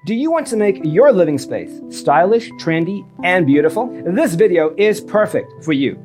Do you want to make your living space stylish, trendy, and beautiful? This video is perfect for you.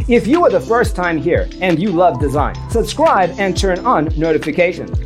If you are the first time here and you love design, subscribe and turn on notifications.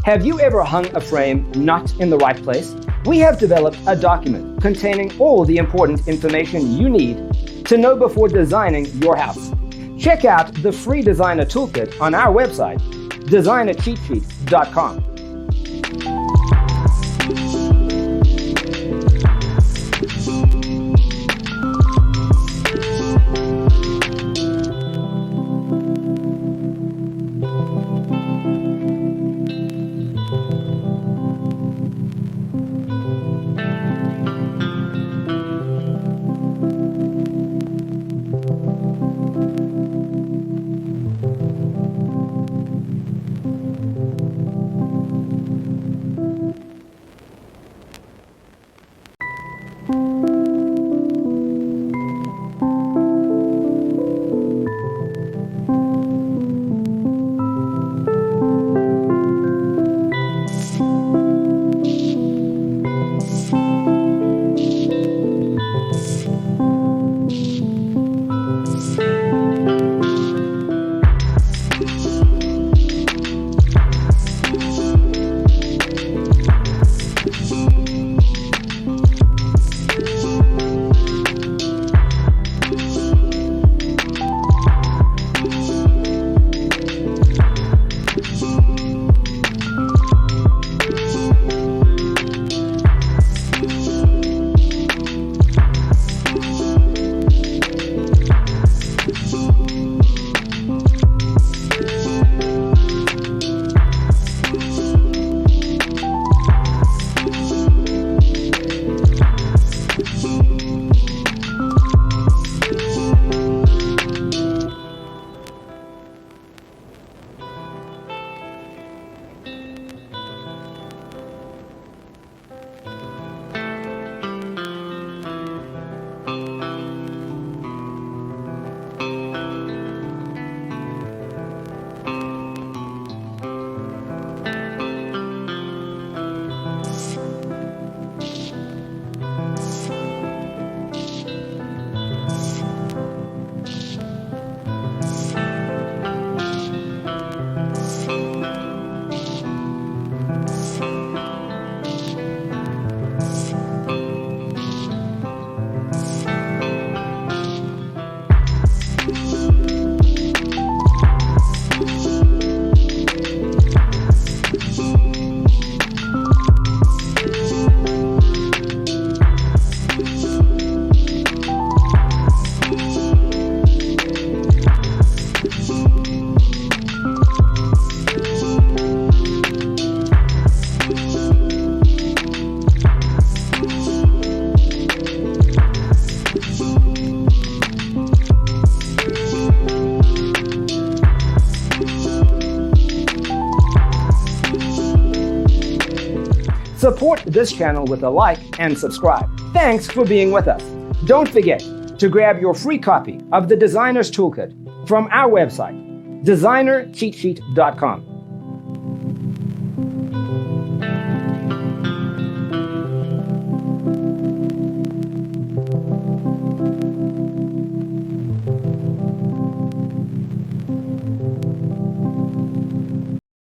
Have you ever hung a frame not in the right place? We have developed a document containing all the important information you need to know before designing your house. Check out the free designer toolkit on our website, designercheatsheet.com. Support this channel with a like and subscribe. Thanks for being with us. Don't forget to grab your free copy of the Designer's Toolkit from our website, designercheatsheet.com.